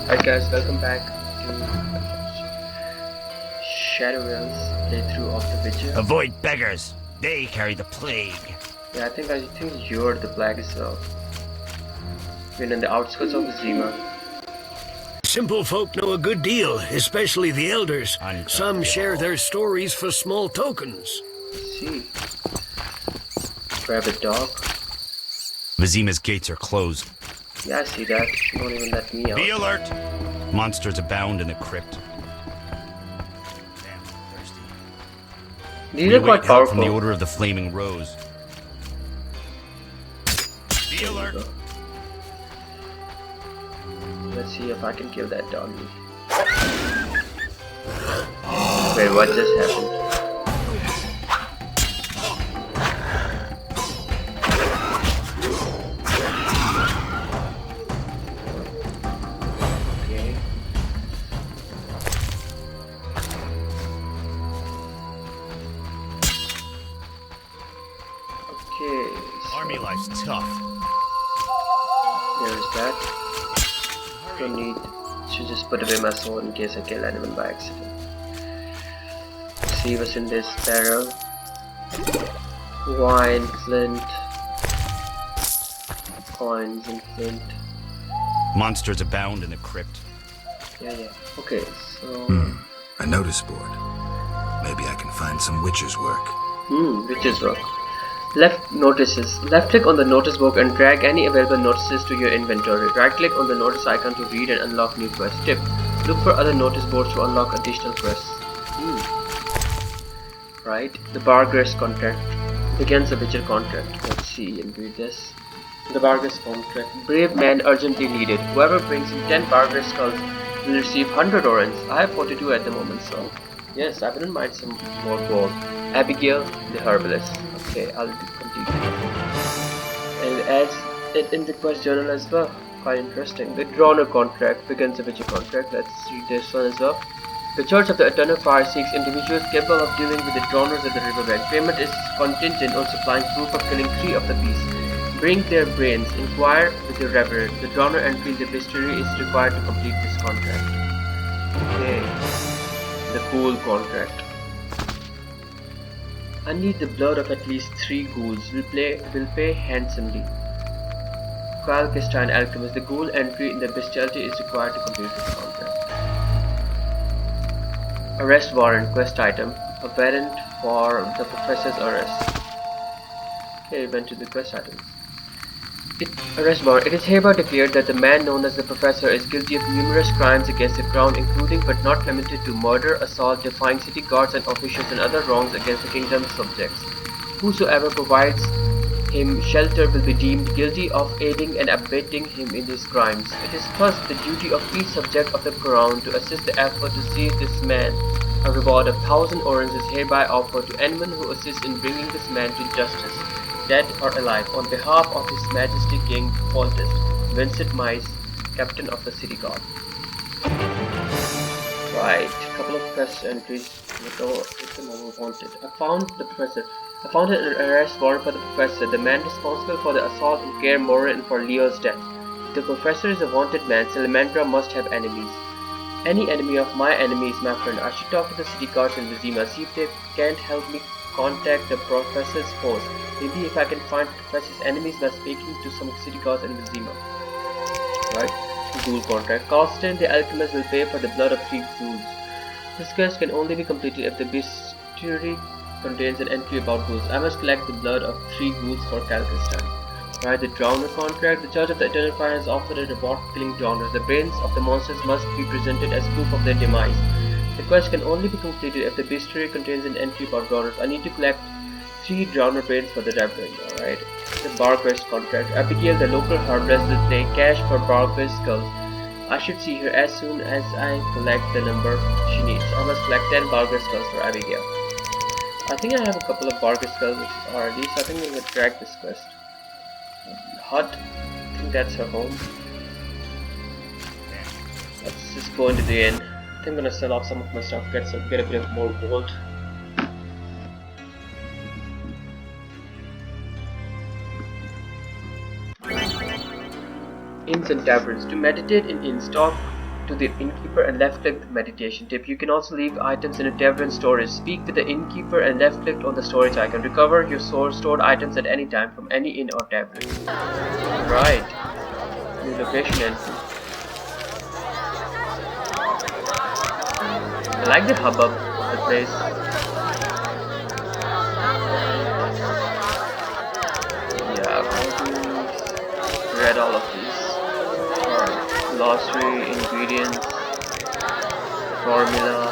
Hi guys, welcome back to Shadowell's playthrough of The Witcher. Avoid beggars. They carry the plague. Yeah, I think you're the plague itself. We're in the outskirts of Zima. Simple folk know a good deal, especially the elders. Some share their stories for small tokens. Let's see. Grab a dog. Vizima's gates are closed. Yeah, I see that. She won't even let me out. Be alert! Monsters abound in the crypt. Damn, thirsty. These are quite Help from the powerful. Order of the Flaming Rose. Be alert! Let's see if I can kill that doggy. Wait, what just happened? Okay. Okay. Army life's tough. There's that. Don't need to just put away my sword in case I kill anyone by accident. See what's in this barrel. Wine, flint, coins and flint. Monsters abound in the crypt. Yeah. Okay, so A notice board. Maybe I can find some witcher's work. witch's work. Left notices. Left click on the notice book and drag any available notices to your inventory. Right click on the notice icon to read and unlock new quests. Tip. Look for other notice boards to unlock additional quests. Right. The Bargress contract. Begins the Witcher contract. Let's see and read this. The Bargress contract. Brave man urgently needed. Whoever brings in 10 Bargress skulls will receive 100 orens. I have 42 at the moment, so yes, I wouldn't mind some more gold. Abigail, the herbalist. Okay, I'll complete it. And adds it in the quest journal as well. Quite interesting. The Droner contract begins the Witcher contract. Let's read this one as well. The Church of the Eternal Fire seeks individuals capable of dealing with the Droners at the riverbank. Payment is contingent on supplying proof of killing 3 of the beasts. Bring their brains. Inquire with the Reverend. The Droner entry in the bestiary is required to complete this contract. Okay. The Ghoul contract. I need the blood of at least 3 ghouls. Will pay handsomely. Kalkestein Alchemist. The ghoul entry in the bestiality is required to complete this contract. Arrest warrant. Quest item. A warrant for the professor's arrest. Okay, went to the quest items. Arrest warrant. It is hereby declared that the man known as the Professor is guilty of numerous crimes against the crown, including but not limited to murder, assault, defying city guards and officials, and other wrongs against the kingdom's subjects. Whosoever provides him shelter will be deemed guilty of aiding and abetting him in his crimes. It is thus the duty of each subject of the crown to assist the effort to seize this man. A reward of 1,000 orens is hereby offered to anyone who assists in bringing this man to justice, dead or alive, on behalf of His Majesty King Foltest, Vincent Mice, Captain of the City Guard. Right, couple of quest entries. With the novel wanted. I found the professor. I found an arrest warrant for the professor, the man responsible for the assault in Kaer Morhen and for Leo's death. If the professor is a wanted man, Salamandra must have enemies. Any enemy of my enemy is my friend. I should talk to the city guards in Vizima, see if they can't help me contact the professor's force. Maybe if I can find the professor's enemies by speaking to some city guards in Vizima. Right? Ghoul contract. Constant the alchemist will pay for the blood of 3 ghouls. This quest can only be completed if the bestiary contains an entry about ghouls. I must collect the blood of 3 ghouls for Kalkestein. Right, the Drowner contract. The Church of the Eternal Fire has offered a reward for killing drowners. The brains of the monsters must be presented as proof of their demise. The quest can only be completed if the bestiary contains an entry about drowners. I need to collect 3 drowner brains for the Reverend. Alright. The Bargress contract. Abigail, the local herbalist, will pay cash for Bargress skulls. I should see her as soon as I collect the number she needs. I must collect 10 Bargress skulls for Abigail. I think I have a couple of Bargress skulls already, so I think I'm going to drag this quest. Hut. I think that's her home. Let's just go into the inn. I think I'm gonna sell off some of my stuff, get a bit of more gold. Inns and taverns. To meditate in inns, talk to the innkeeper and left-click the meditation tip. You can also leave items in a tavern storage. Speak with the innkeeper and left-click on the storage icon. Recover your stored items at any time from any inn or tavern. Right. New location entry. I like the hubbub of the place. Yeah, I've read all of these. Glossary, ingredients, formula,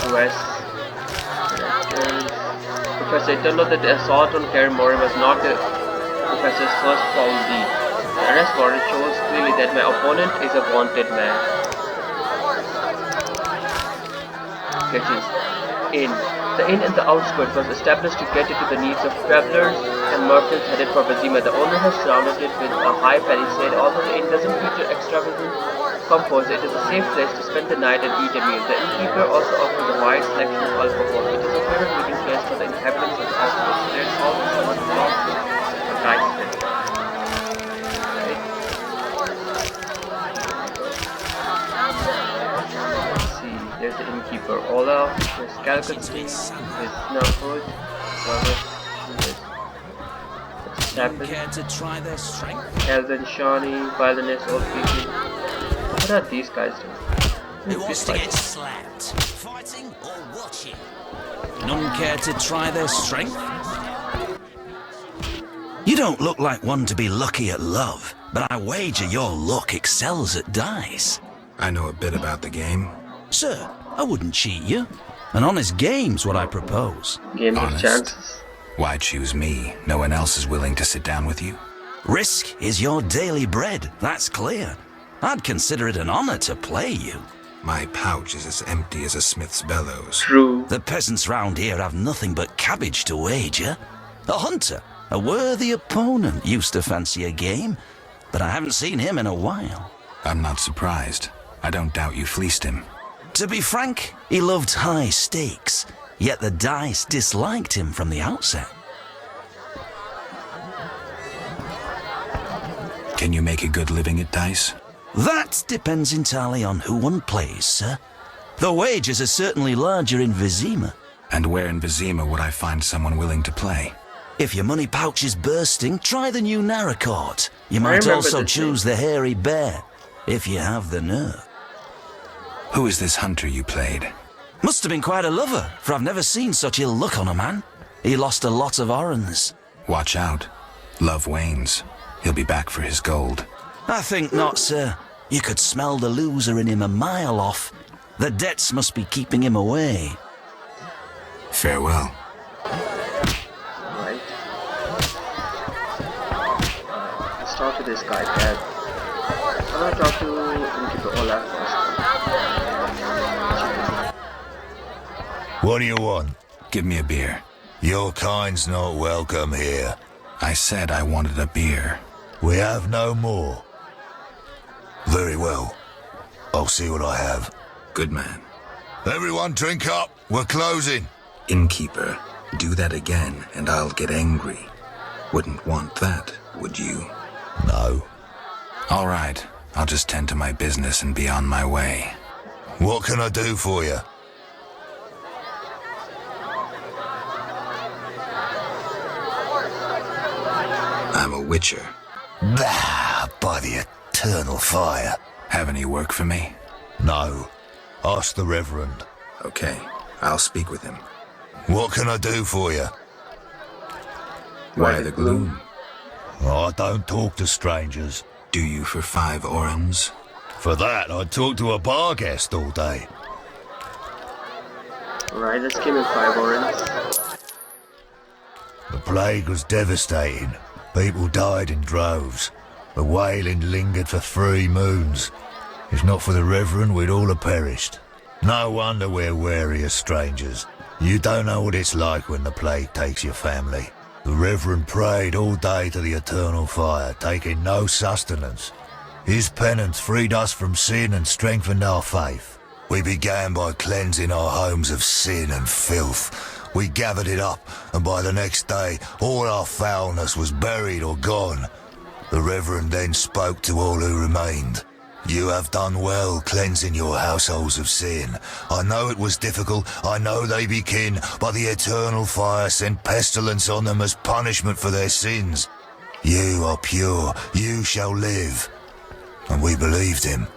quests, characters. Professor, it turned out that the assault on Kaer Morhen was not the Professor's first foul deed. The arrest warrant shows clearly that my opponent is a wanted man. Sketches. Inn. The inn in the outskirts was established to cater to the needs of travelers and merchants headed for Vesna. The owner has surrounded it with a high palisade. Although the inn doesn't feature extravagant comforts, it is a safe place to spend the night and eat a meal. The innkeeper also offers a wide selection of alcohol. It is a favorite meeting place for the inhabitants of the hospitals. There is always someone to talk to or dice with. Right. Let's see, there's the innkeeper Olaf, there's Calcutty, there's Snowhood, To try their strength? Elden, Shawnee, violinist, old people. What are these guys doing? Who wants to get slapped? Fighting or watching? None care to try their strength? You don't look like one to be lucky at love, but I wager your luck excels at dice. I know a bit about the game. Sir, I wouldn't cheat you. An honest game's what I propose. Game of Honest? chances. Why choose me? No one else is willing to sit down with you? Risk is your daily bread, that's clear. I'd consider it an honor to play you. My pouch is as empty as a smith's bellows. True. The peasants round here have nothing but cabbage to wager. A hunter, a worthy opponent, used to fancy a game, but I haven't seen him in a while. I'm not surprised. I don't doubt you fleeced him. To be frank, he loved high stakes, yet the dice disliked him from the outset. Can you make a good living at dice? That depends entirely on who one plays, sir. The wages are certainly larger in Vesna. And where in Vesna would I find someone willing to play? If your money pouch is bursting, try the new Narracourt. You I might remember also this choose the Hairy Bear, if you have the nerve. Who is this hunter you played? Must have been quite a lover, for I've never seen such ill luck on a man. He lost a lot of orens. Watch out. Love wanes. He'll be back for his gold. I think not, sir. You could smell the loser in him a mile off. The debts must be keeping him away. Farewell. Right. Let's talk to this guy, Dad. I'm gonna talk to innkeeper Olaf first. What do you want? Give me a beer. Your kind's not welcome here. I said I wanted a beer. We have no more. Very well. I'll see what I have. Good man. Everyone drink up. We're closing. Innkeeper, do that again and I'll get angry. Wouldn't want that, would you? No. All right. I'll just tend to my business and be on my way. What can I do for you? I'm a witcher. Bah, by the eternal fire. Have any work for me? No. Ask the Reverend. Okay, I'll speak with him. What can I do for you? Why the gloom? I don't talk to strangers. Do you for 5 orens? For that, I'd talk to a bar guest all day. Alright, let's give him 5 orens. The plague was devastating. People died in droves. The wailing lingered for 3 moons. If not for the Reverend, we'd all have perished. No wonder we're wary of strangers. You don't know what it's like when the plague takes your family. The Reverend prayed all day to the eternal fire, taking no sustenance. His penance freed us from sin and strengthened our faith. We began by cleansing our homes of sin and filth. We gathered it up, and by the next day, all our foulness was buried or gone. The Reverend then spoke to all who remained. You have done well cleansing your households of sin. I know it was difficult, I know they be kin, but the eternal fire sent pestilence on them as punishment for their sins. You are pure, you shall live. And we believed him,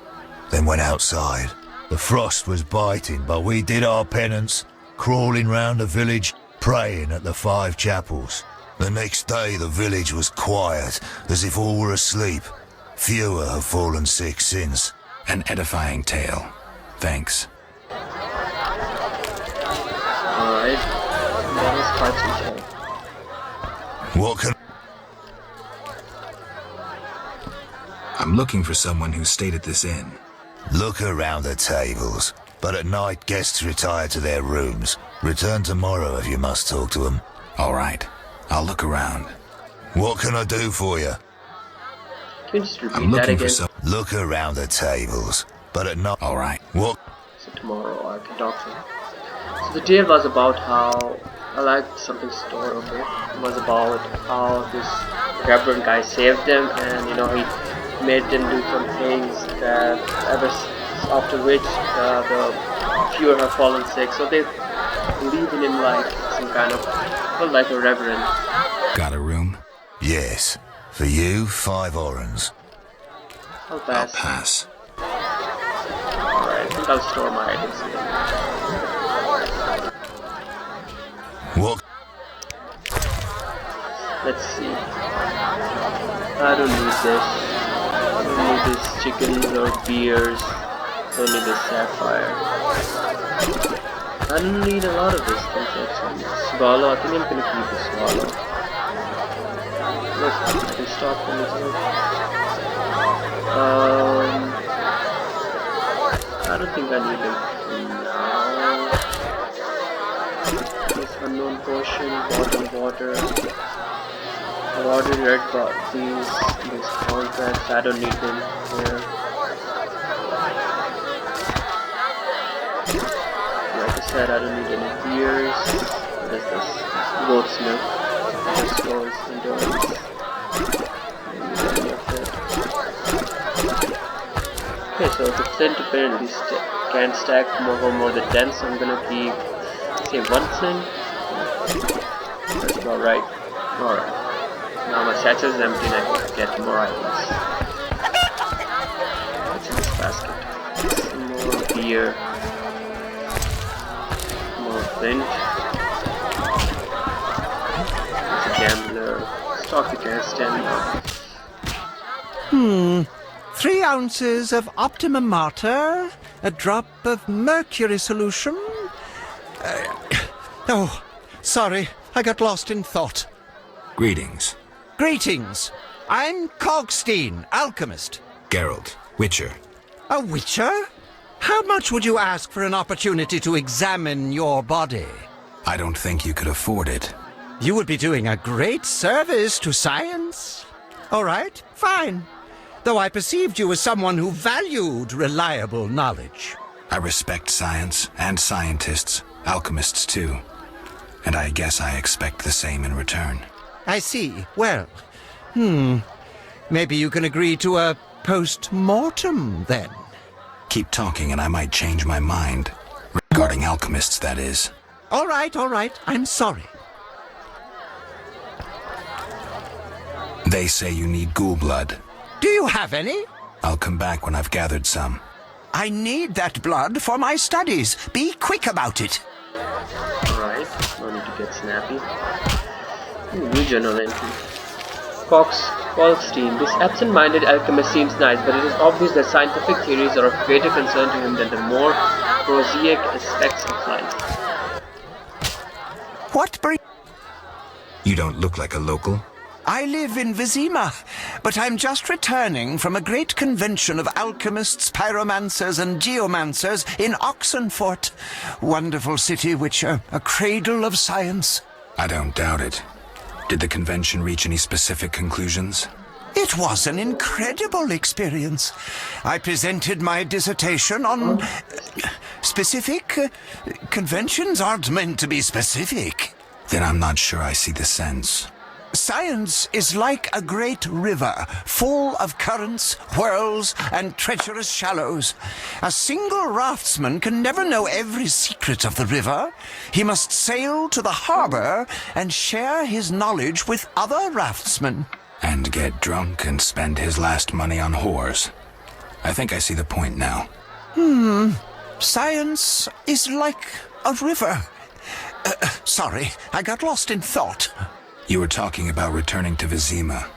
then went outside. The frost was biting, but we did our penance, crawling round the village, praying at the 5 chapels. The next day the village was quiet, as if all were asleep. Fewer have fallen sick since. An edifying tale. Thanks. Alright. That was quite some time. What can... I'm looking for someone who stayed at this inn. Look around the tables, but at night guests retire to their rooms. Return tomorrow if you must talk to them. All right. I'll look around. What can I do for you? Can you just repeat I'm that looking again? for some... Look around the tables, but at night... All right. What? So tomorrow I can talk to him. So the tale was about how I liked something story, okay? It was about how this reverend guy saved them, and you know he made them do some things that after which the fewer have fallen sick. So they believe in him like some kind of, well, like a reverend. Got a room? Yes. For you, 5 orens. I'll I'll pass. pass. Alright, I think I'll store my items here. What? Let's see. I don't need this. I don't need this chickens or beers. Don't need this sapphire. I don't need a lot of this things actually. Swallow, I think I'm gonna keep the swallow. Let's keep the stock for myself. I don't think I need them now. This unknown potion, water. I've already read about these contracts. I don't need them here. Like I said, I don't need any beers. What is this? Goat's milk. This goes indoors. Okay, so the flint apparently can stack more than 10, so I'm gonna keep, say, 1 flint. That's about right. Alright. Now my satchel is empty and I can get more items. What's in this basket? Some more beer. More flint. There's a gambler. Stock the gas stamina. 3 ounces of optimum mater, a drop of mercury solution. Oh, sorry, I got lost in thought. Greetings. Greetings. I'm Cogstein, alchemist. Geralt, Witcher. A witcher? How much would you ask for an opportunity to examine your body? I don't think you could afford it. You would be doing a great service to science. All right, fine. Though I perceived you as someone who valued reliable knowledge. I respect science and scientists, alchemists too. And I guess I expect the same in return. I see. Well, maybe you can agree to a post-mortem, then. Keep talking and I might change my mind. Regarding alchemists, that is. All right. I'm sorry. They say you need ghoul blood. Do you have any? I'll come back when I've gathered some. I need that blood for my studies. Be quick about it. Alright, no need to get snappy. New journal entry. Cogstein. This absent-minded alchemist seems nice, but it is obvious that scientific theories are of greater concern to him than the more prosaic aspects of life. What brings... You don't look like a local. I live in Vizima, but I'm just returning from a great convention of alchemists, pyromancers, and geomancers in Oxenfurt. Wonderful city, Witcher, a cradle of science. I don't doubt it. Did the convention reach any specific conclusions? It was an incredible experience. I presented my dissertation on specific... conventions aren't meant to be specific. Then I'm not sure I see the sense. Science is like a great river, full of currents, whirls, and treacherous shallows. A single raftsman can never know every secret of the river. He must sail to the harbor and share his knowledge with other raftsmen. And get drunk and spend his last money on whores. I think I see the point now. Science is like a river. Sorry, I got lost in thought. You were talking about returning to Vizima.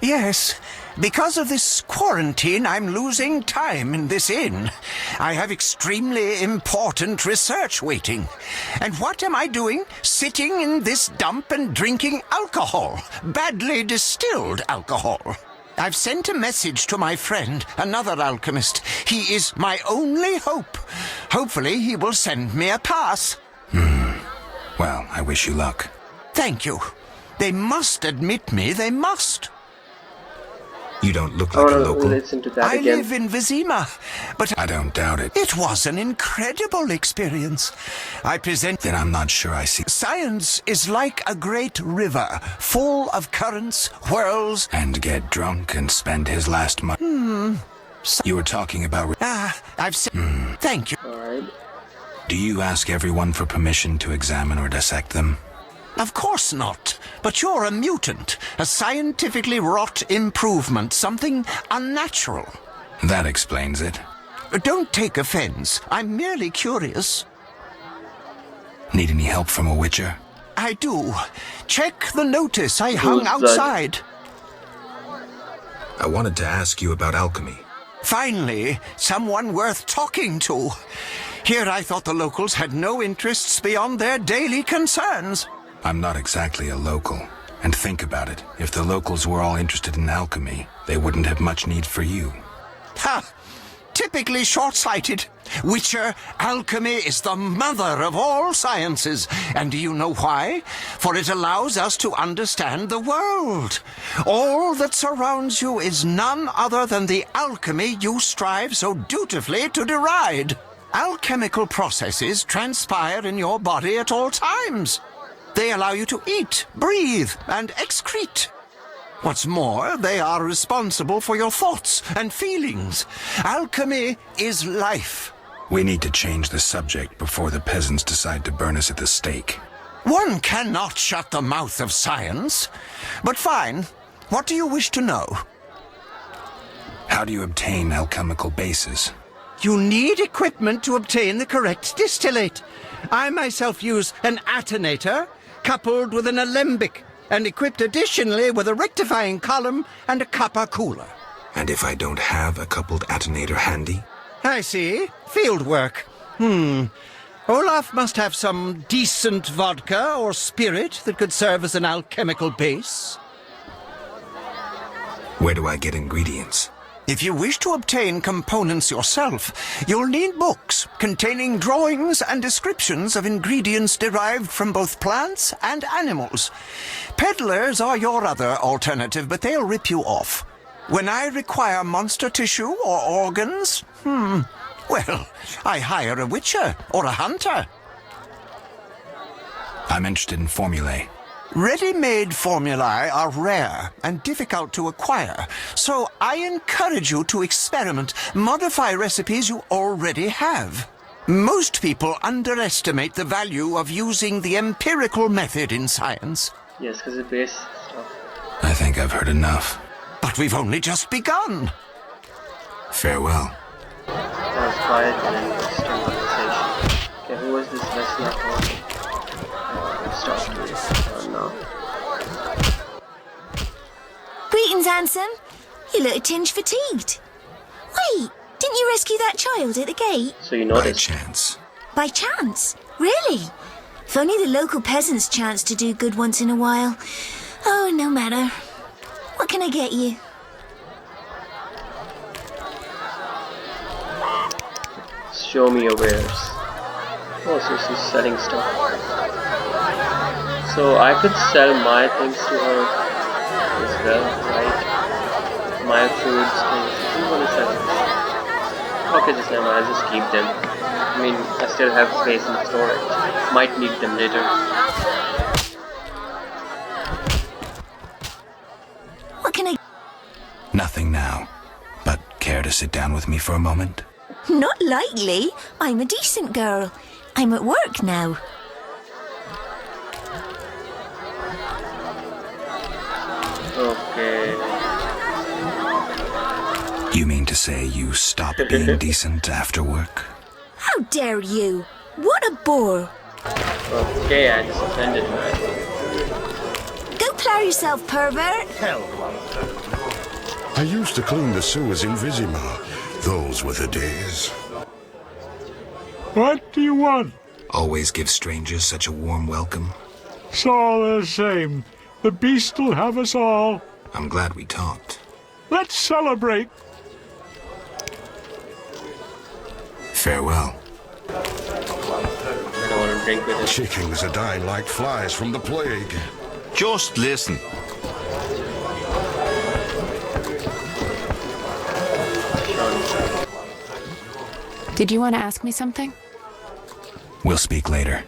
Yes. Because of this quarantine, I'm losing time in this inn. I have extremely important research waiting. And what am I doing? Sitting in this dump and drinking alcohol. Badly distilled alcohol. I've sent a message to my friend, another alchemist. He is my only hope. Hopefully he will send me a pass. Well, I wish you luck. Thank you. They must admit me, they must. You don't look like a local. Listen to that I again. live in Vizima, but I don't doubt it. it was an incredible experience. I present... Then I'm not sure I see. Science is like a great river, full of currents, whirls... And get drunk and spend his last money. You were talking about... I've said... Thank you. Alright. Do you ask everyone for permission to examine or dissect them? Of course not. But you're a mutant, a scientifically wrought improvement, something unnatural. That explains it. Don't take offense. I'm merely curious. Need any help from a witcher? I do. Check the notice I hung Who's that? outside. I wanted to ask you about alchemy. Finally, someone worth talking to. Here I thought the locals had no interests beyond their daily concerns. I'm not exactly a local. And think about it. If the locals were all interested in alchemy, they wouldn't have much need for you. Ha! Typically short-sighted. Witcher, alchemy is the mother of all sciences. And do you know why? For it allows us to understand the world. All that surrounds you is none other than the alchemy you strive so dutifully to deride. Alchemical processes transpire in your body at all times. They allow you to eat, breathe, and excrete. What's more, they are responsible for your thoughts and feelings. Alchemy is life. We need to change the subject before the peasants decide to burn us at the stake. One cannot shut the mouth of science. But fine. What do you wish to know? How do you obtain alchemical bases? You need equipment to obtain the correct distillate. I myself use an attenator, coupled with an alembic, and equipped additionally with a rectifying column and a copper cooler. And if I don't have a coupled attenator handy? I see. Field work. Olaf must have some decent vodka or spirit that could serve as an alchemical base. Where do I get ingredients? If you wish to obtain components yourself, you'll need books containing drawings and descriptions of ingredients derived from both plants and animals. Peddlers are your other alternative, but they'll rip you off. When I require monster tissue or organs, well, I hire a witcher or a hunter. I'm interested in formulae. Ready-made formulae are rare and difficult to acquire, so I encourage you to experiment, modify recipes you already have. Most people underestimate the value of using the empirical method in science. Yes, because it base stuff. I think I've heard enough. But we've only just begun. Farewell. That was quiet and then interesting conversation. Okay, who was this Vesna talking? Let's start doing this now. Greetings, handsome. You look a tinge fatigued. Wait, didn't you rescue that child at the gate? So you By noticed. chance. By chance? Really? If only the local peasants chanced to do good once in a while. Oh, no matter. What can I get you? Show me your wares. Oh, so she's selling stuff. So I could sell my things to her as well, right? My foods, things. If you want to sell it. Okay, just never mind. I'll just keep them. I mean, I still have space in storage. Might need them later. to sit down with me for a moment? Not likely. I'm a decent girl. I'm at work now. Okay. You mean to say you stop being decent after work? How dare you? What a bore. Okay, I just offended her. Go plough yourself, pervert. I used to clean the sewers in Vizima. Those were the days. What do you want? Always give strangers such a warm welcome. It's all the same. The beast will have us all. I'm glad we talked. Let's celebrate. Farewell. I don't want to drink with it. Chickens are dying like flies from the plague. Just listen. Did you want to ask me something? We'll speak later.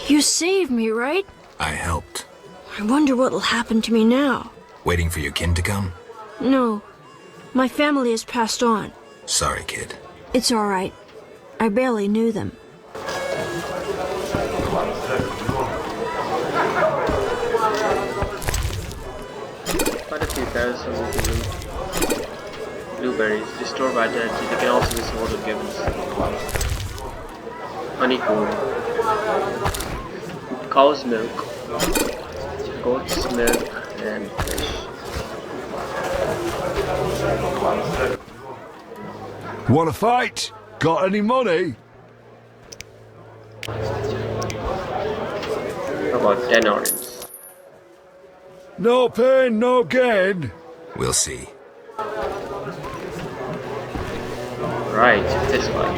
You saved me, right? I helped. I wonder what'll happen to me now. Waiting for your kin to come? No. My family has passed on. Sorry, kid. It's all right. I barely knew them. Quite a few berries from the blueberries. Restore vitality. They can also be sold or given. Honeycomb. Cow's milk. Goat's milk and fish. Wanna fight? Got any money? About 10 oranges. No pain, no gain. We'll see. Right, this one.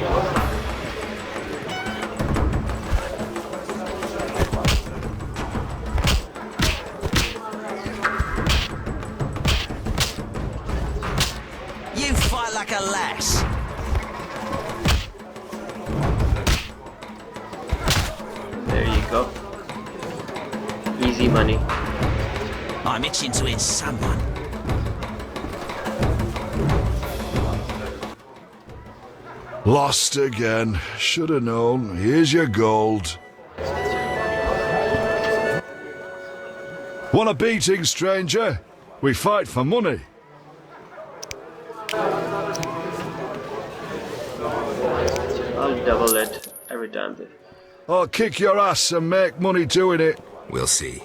You fight like a lass. There you go. Easy money. I'm itching to hit someone. Lost again. Should have known. Here's your gold. Want a beating, stranger? We fight for money. I'll double it every time. I'll kick your ass and make money doing it. We'll see.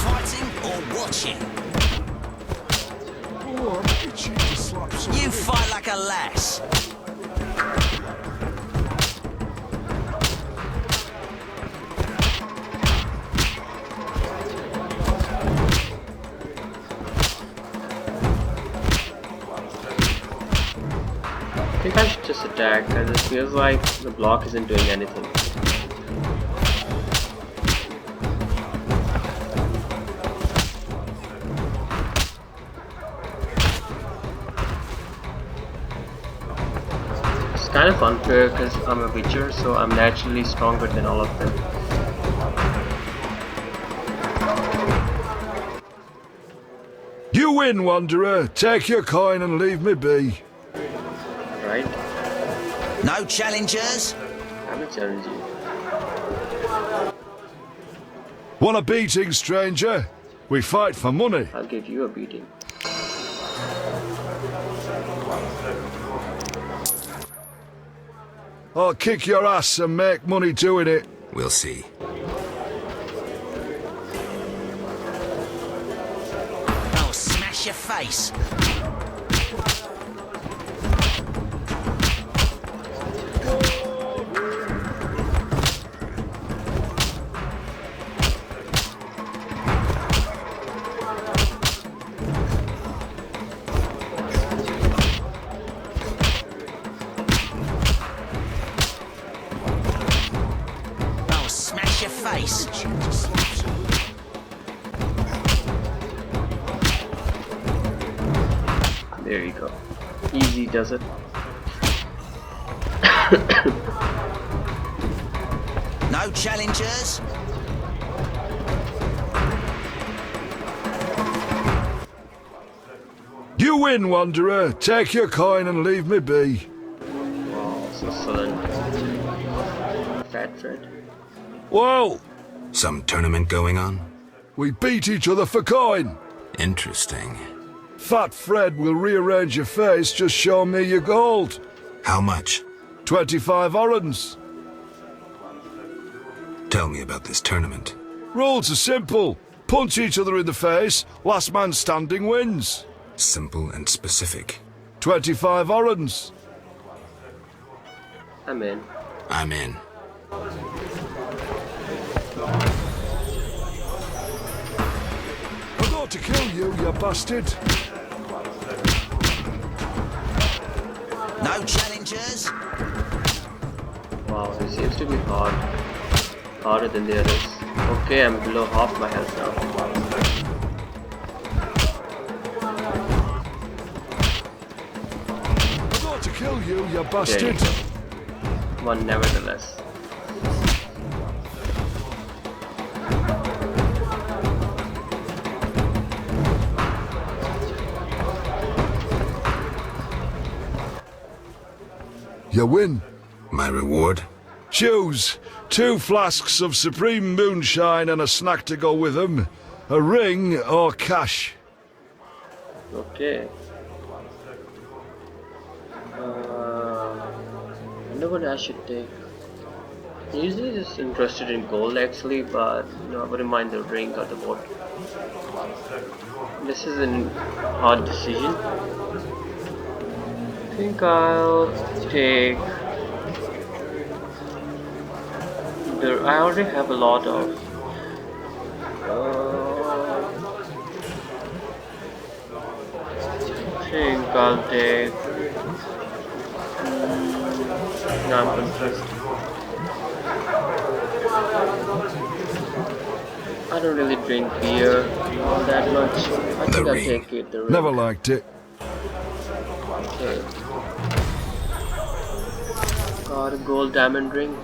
Fighting or watching? You fight like a lass. I think I should just attack because it feels like the block isn't doing anything. It's kind of unfair because I'm a witcher, so I'm naturally stronger than all of them. You win, Wanderer. Take your coin and leave me be. Right? No challengers? I will challenge you. Want a beating, stranger? We fight for money. I'll give you a beating. I'll kick your ass and make money doing it. We'll see. I'll smash your face. I'll smash your face. There you go. Easy does it. No challengers? You win, Wanderer. Take your coin and leave me be. Wow, so sullen. Fat Fred. Whoa! Some tournament going on? We beat each other for coin. Interesting. Fat Fred will rearrange your face, just show me your gold. How much? 25 orens. Tell me about this tournament. Rules are simple. Punch each other in the face, last man standing wins. Simple and specific. 25 orens. I'm in. I'm in. I'm going to kill you, you bastard. No challengers? Wow, this seems to be hard. Harder than the others. Okay, I'm below half my health now. I'm going to kill you, you bastard. One nevertheless. You win. My reward? Choose 2 flasks of supreme moonshine and a snack to go with them. A ring or cash. Okay. I wonder what I should take. Usually just interested in gold actually, but no, I wouldn't mind the ring or the board. This is a hard decision. I think I'll take... I already have a lot of... I think I'll take... no, I'm confused. I don't really drink beer all that much. I think I'll take it. The ring. Never liked it. Okay. Got a gold diamond ring.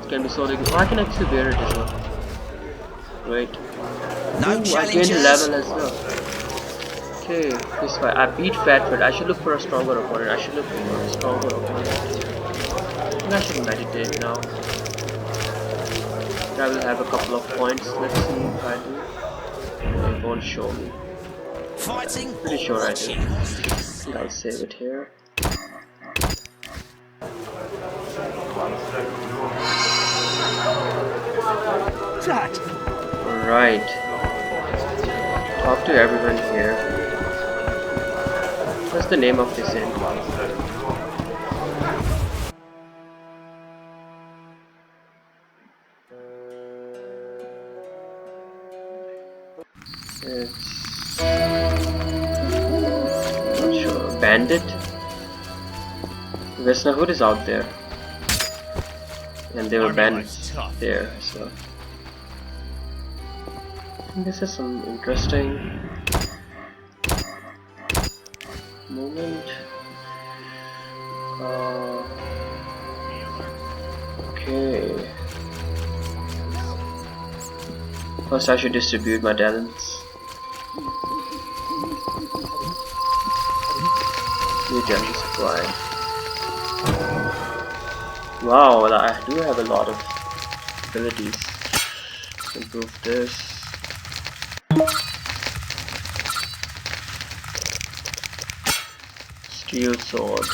It can be sold again. Oh, I can actually wear it as well. Wait. No Ooh, challengers. I gained a level as well. Okay, this fight. I beat Fatford. I should look for a stronger opponent. I should meditate now. I will have a couple of points. Let's see if I do. It won't show me. Fighting. Pretty sure I do. I think I'll save it here. Alright. Talk to everyone here. What's the name of this inn? It's... not sure. Bandit? Vesna Hood is out there. And there were bandits there, so... this is some interesting moment. Okay. First I should distribute my talents. New talent supply. Wow, well, I do have a lot of abilities. Let's improve this. Steel sword.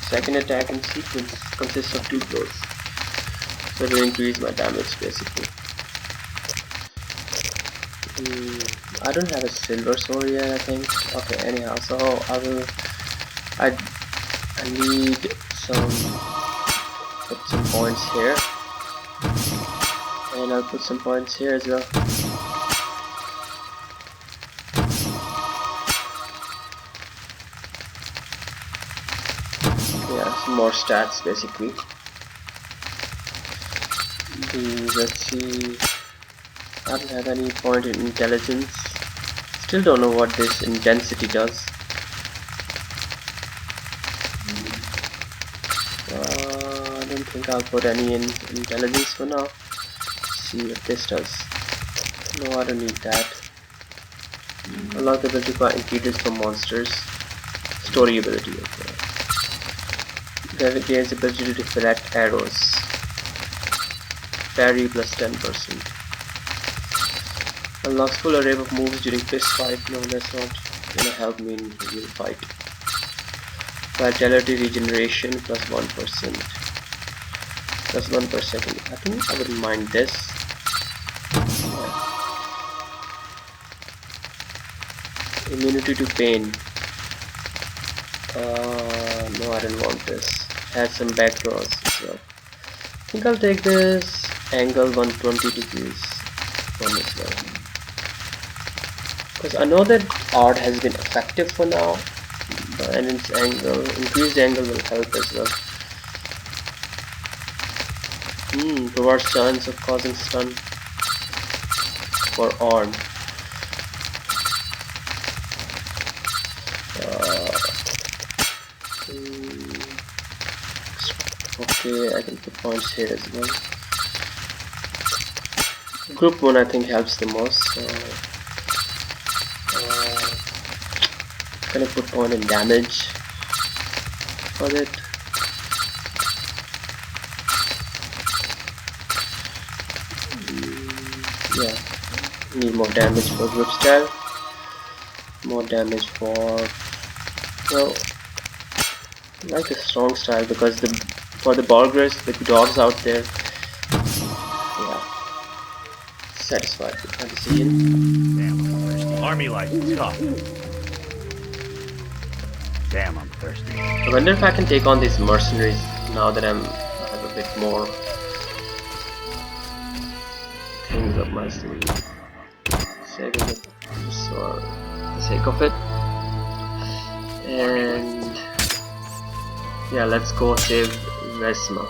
Second attack in sequence consists of 2 blows. So it will increase my damage basically. I don't have a silver sword yet, I think. Okay, anyhow, so I need put some points here. And I'll put some points here as well. Yeah, some more stats basically. Let's see. I don't have any point in intelligence. Still don't know what this intensity does. I don't think I'll put any in intelligence for now. See what this does. No, I don't need that. Unlock the ability by ingredients from monsters. Story ability. Okay. Gains the ability to deflect arrows. Parry plus 10%. Unlocks full array of moves during fist fight. No, that's not gonna help me in the fight. Vitality regeneration plus 1%. Plus 1 per second. I think I wouldn't mind this. Immunity to pain. No, I don't want this. Add some backdraws as well. I think I'll take this. Angle 120 degrees one as well. Because I know that art has been effective for now, and its angle, increased angle will help as well. Provides chance of causing stun for arm. Okay, I can put points here as well. Group 1 I think helps the most, so gonna put point in damage for it. Yeah, need more damage for group style, more damage for, well, I like the strong style because for the burgers, the dogs out there, yeah, satisfied with my decision. Army life, tough. Damn, I'm thirsty. I wonder if I can take on these mercenaries now that I have a bit more things up my sleeve. Saving it just for the sake of it. And yeah, let's go save Vesna.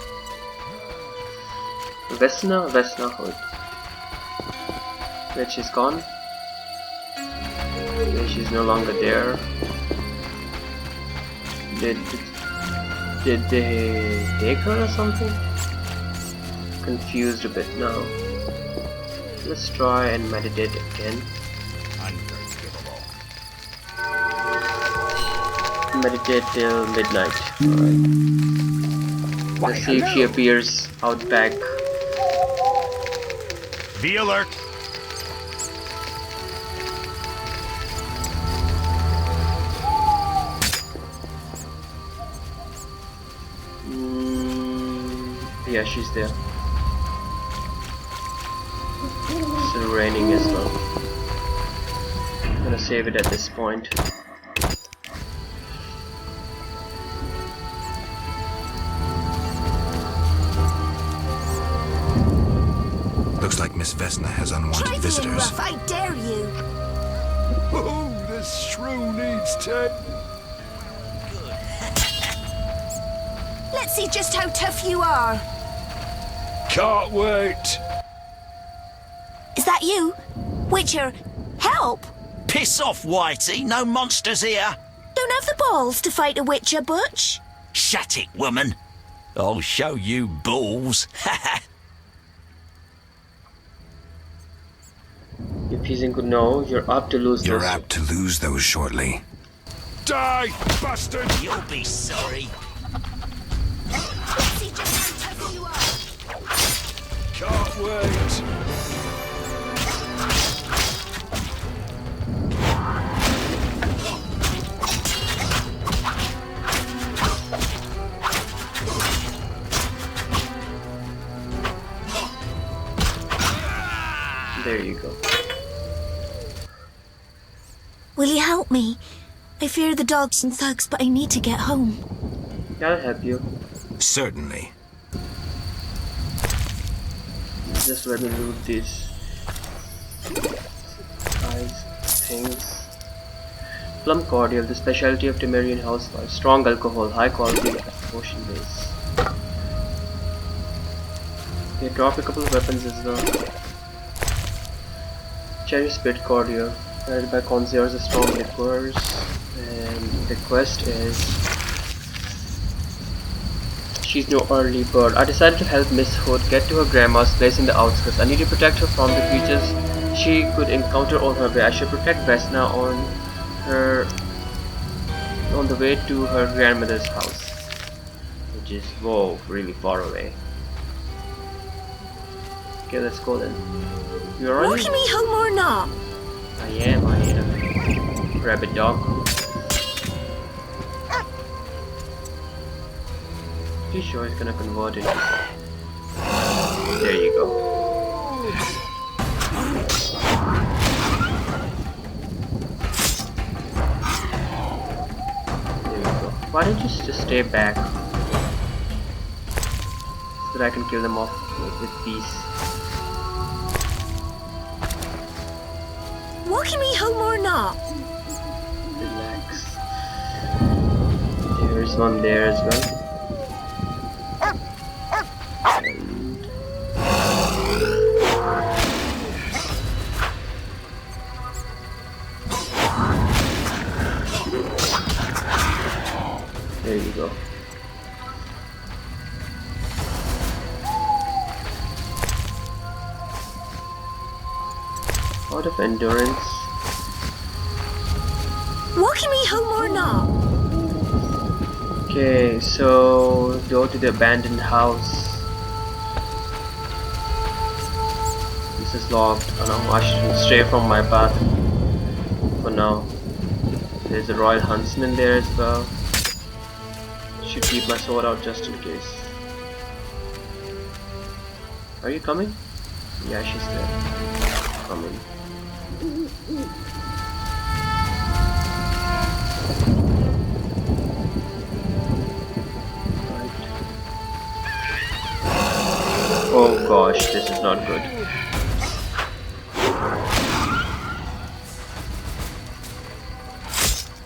Vesna, hold. Wait, she's gone? Okay, she's no longer there. Did they take her or something? Confused a bit now. Let's try and meditate again. Unforgivable. Meditate till midnight. Alright. Let's see if she appears out back. Be alert. Yeah, she's there. Still raining as well. I'm gonna save it at this point. Looks like Miss Vesna has unwanted visitors. Rough, I dare you! Oh, this shrew needs ten. Let's see just how tough you are. Can't wait. Is that you? Witcher, help! Piss off, Whitey. No monsters here. Don't have the balls to fight a Witcher, Butch. Shut it, woman. I'll show you balls. If he's in good no, you're apt to lose You're those. apt to lose those shortly. Die, bastard! You'll be sorry. Let's see just how tough you are. Can't wait. There you go. Will you help me? I fear the dogs and thugs, but I need to get home. I'll help you. Certainly. Just let me loot these things. Plum cordial, the specialty of Temerian housewives. Strong alcohol, high quality potion base. They drop a couple of weapons as well. Cherry spit cordial, carried by concierge of strong liqueurs. And the quest is she's no early bird. I decided to help Miss Hood get to her grandma's place in the outskirts. I need to protect her from the creatures she could encounter on her way. I should protect Vesna on the way to her grandmother's house, which is really far away. Okay, let's go then. You're on. Walking me home or not? I am. Rabbit dog. Pretty sure it's gonna convert into. There you go. There you go. Why don't you just stay back so that I can kill them off with peace? Walking me home or not? Relax. There's one there as well. There you go. Out of endurance. Walking me home or not? Okay, so go to the abandoned house. This is locked. Oh no, I should stray from my path for now. There's a royal huntsman there as well. Should keep my sword out just in case. Are you coming? Yeah, she's there. Coming. Oh gosh, this is not good.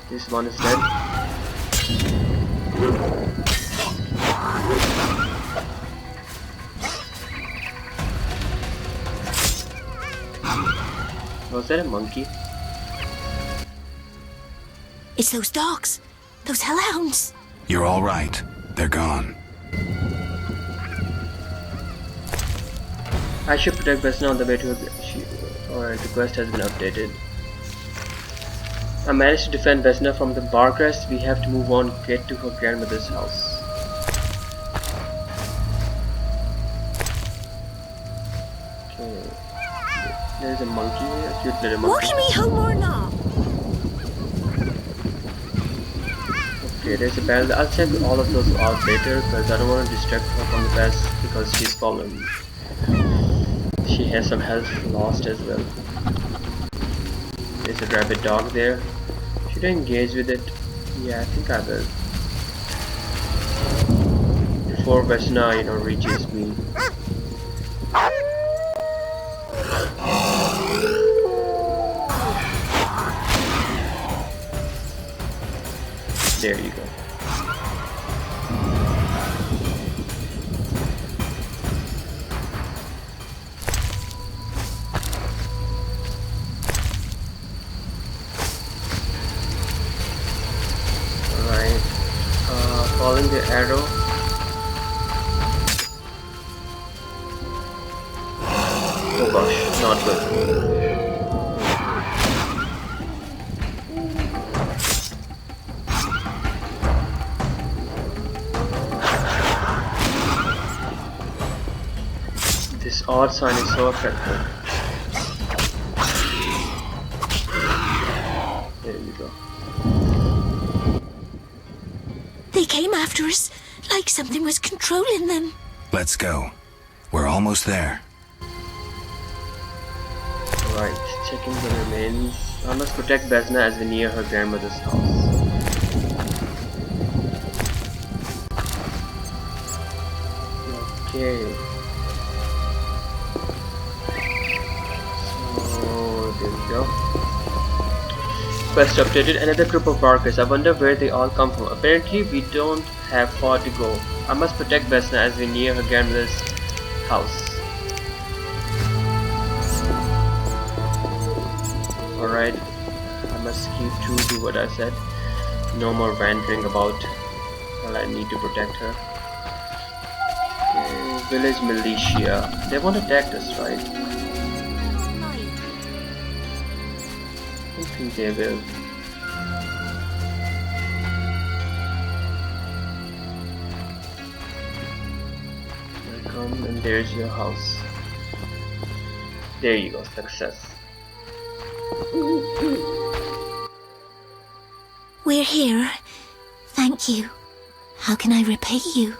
This one is dead. Was that a monkey? It's those dogs. Those hellhounds. You're all right. They're gone. I should protect Vesna on the way to her. Alright, the quest has been updated. I managed to defend Vesna from the Barcrest. We have to move on, get to her grandmother's house. Okay. There's a monkey, a cute little monkey. Walking me home or not? Okay, there's a battle. I'll check all of those out later because I don't want to distract her from the quest because she's fallen. She has some health lost as well. There's a rabbit dog there. Should I engage with it? Yeah, I think I will. Before Vesna, reaches me. There you go. Following the arrow. Oh gosh, not good. This odd sign is so effective. There you go. They came after us, like something was controlling them. Let's go. We're almost there. Alright, checking the remains. I must protect Vesna as we near her grandmother's house. Okay. So, there we go. Quest updated. Another group of barkers. I wonder where they all come from. Apparently we don't have far to go. I must protect Vesna as we near her grandmother's house. Alright. I must keep true to what I said. No more wandering about. Well, I need to protect her. Okay, village militia. They won't attack us, right? don't think they will. Welcome, and there's your house. There you go, success. We're here. Thank you. How can I repay you?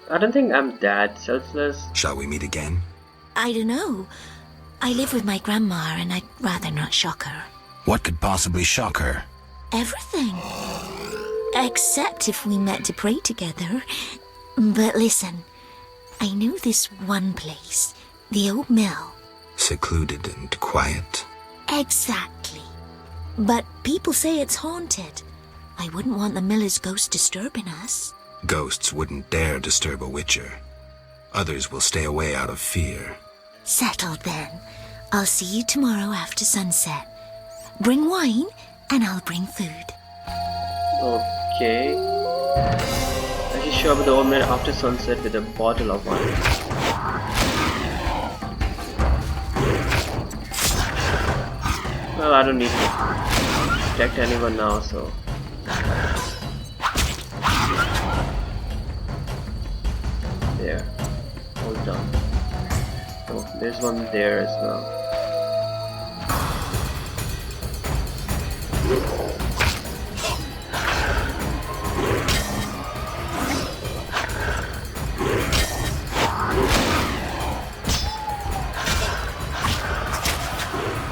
I don't think I'm that selfless. Shall we meet again? I don't know. I live with my grandma and I'd rather not shock her. What could possibly shock her? Everything. Except if we met to pray together. But listen, I know this one place, the old mill. Secluded and quiet. Exactly. But people say it's haunted. I wouldn't want the miller's ghost disturbing us. Ghosts wouldn't dare disturb a witcher. Others will stay away out of fear. Settled then. I'll see you tomorrow after sunset. Bring wine and I'll bring food. Okay. I just show up at the old man after sunset with a bottle of wine. Well, I don't need to protect anyone now, so... There. All done. Oh, there's one there as well.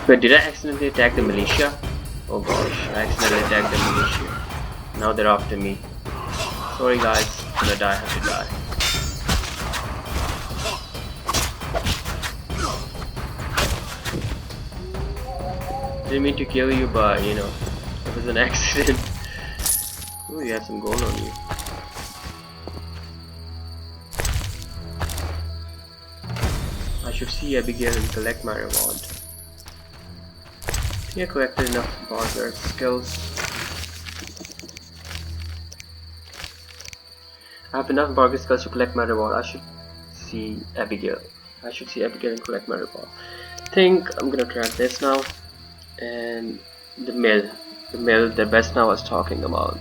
Wait, did I accidentally attack the militia? Oh gosh, I accidentally attacked the militia. Now they're after me. Sorry guys, I'm gonna die, I have to die. Didn't mean to kill you, but you know, it was an accident. Oh, you have some gold on you. I should see Abigail and collect my reward. I think I collected enough barber skills. I have enough bargain skills to collect my reward. I should see Abigail. I should see Abigail and collect my reward. I think I'm gonna grab this now. And the mill that Vesna was talking about.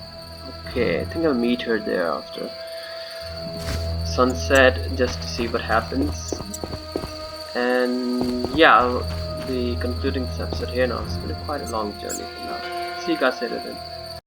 Okay, I think I'll meet her there after sunset just to see what happens. And yeah, I'll be concluding this episode here now. It's been quite a long journey for now. See you guys later then.